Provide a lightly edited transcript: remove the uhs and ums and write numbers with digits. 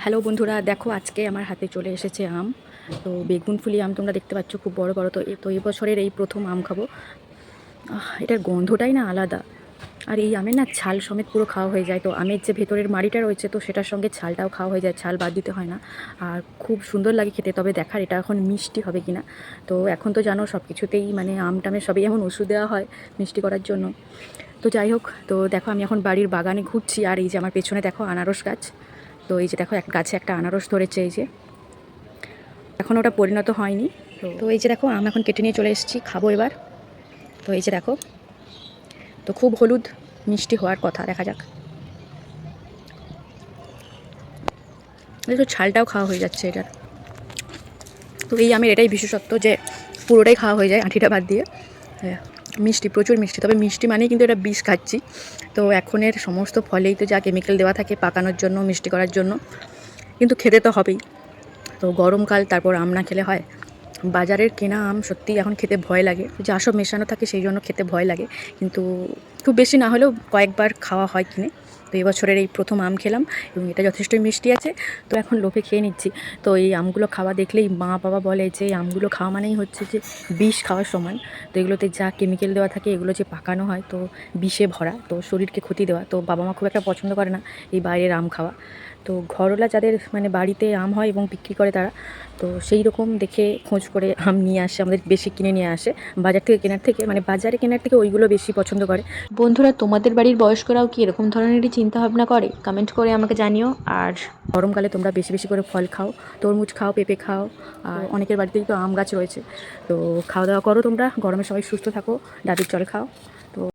Hello বন্ধুরা, দেখো আজকে আমার হাতে চলে এসেছে আম। তো বেগুন ফুলি আম তোমরা দেখতে পাচ্ছ, খুব বড় বড়। তো এবছরের এই প্রথম আম খাবো। এটার গন্ধটাই না আলাদা। আর এই আমের না ছাল সমেত পুরো খাওয়া হয়ে যায়। তো আমের যে ভেতরের মাড়িটা রয়েছে, তো সেটার সঙ্গে ছালটাও খাওয়া হয়ে যায়, ছাল বাদ দিতে হয় না। আর খুব সুন্দর লাগে খেতে। তবে দেখার এটা এখন মিষ্টি হবে কি না। তো এখন তো জানো সব কিছুতেই মানে আম টামের সবই এমন ওষুধ দেওয়া হয় মিষ্টি করার জন্য। তো যাই হোক, তো দেখো আমি এখন বাড়ির বাগানে ঘুরছি। আর এই যে আমার পেছনে দেখো আনারস গাছ। তো এই যে দেখো এক গাছে একটা আনারস ধরেছে, এই যে এখন ওটা পরিণত হয়নি। তো এই যে দেখো আম এখন কেটে নিয়ে চলে এসেছি, খাবো এবার। তো এই যে দেখো, তো খুব হলুদ মিষ্টি হওয়ার কথা, দেখা যাক। দেখো ছালটাও খাওয়া হয়ে যাচ্ছে এটার। তো এই আমের এটাই বিশেষত্ব যে পুরোটাই খাওয়া হয়ে যায় আঁঠিটা বাদ দিয়ে। হ্যাঁ, মিষ্টি, প্রচুর মিষ্টি। তবে মিষ্টি মানেই কিন্তু এটা বিষ খাচ্ছি। তো এখনের সমস্ত ফলেই তো যা কেমিক্যাল দেওয়া থাকে পাকানোর জন্য, মিষ্টি করার জন্য, কিন্তু খেতে তো হবেই। তো গরমকাল, তারপর আম না খেলে হয়? বাজারের কেনা আম সত্যিই এখন খেতে ভয় লাগে, যা সব মেশানো থাকে সেই জন্য খেতে ভয় লাগে। কিন্তু খুব বেশি না হলেও কয়েকবার খাওয়া হয় কিনে। তো এবছরের এই প্রথম আম খেলাম এবং এটা যথেষ্টই মিষ্টি আছে। তো এখন লোভে খেয়ে নিচ্ছি। তো এই আমগুলো খাওয়া দেখলেই মা বাবা বলে যে এই আমগুলো খাওয়া মানেই হচ্ছে যে বিষ খাওয়ার সমান। তো এগুলোতে যা কেমিক্যাল দেওয়া থাকে, এগুলো যে পাকানো হয় তো বিষে ভরা, তো শরীরকে ক্ষতি দেওয়া। তো বাবা মা খুব একটা পছন্দ করে না এই বাইরের আম খাওয়া। তো ঘরোয়া যাদের মানে বাড়িতে আম হয় এবং বিক্রি করে তারা, তো সেই রকম দেখে খোঁজ করে আম নিয়ে আসে, আমাদের বেশি কিনে নিয়ে আসে। বাজার থেকে কেনার থেকে, মানে বাজারে কেনার থেকে ওইগুলো বেশি পছন্দ করে। বন্ধুরা, তোমাদের বাড়ির বয়স্করাও কি এরকম ধরনেরই চিন্তা ভাবনা করে? কমেন্ট করে আমাকে জানিও। আর গরমকালে তোমরা বেশি বেশি করে ফল খাও, তরমুজ খাও, পেঁপে খাও। আর অনেকের বাড়িতেই তো আম গাছ রয়েছে। তো খাওয়া দাওয়া করো তোমরা, গরমে সবাই সুস্থ থাকো, ডাবের জল খাও।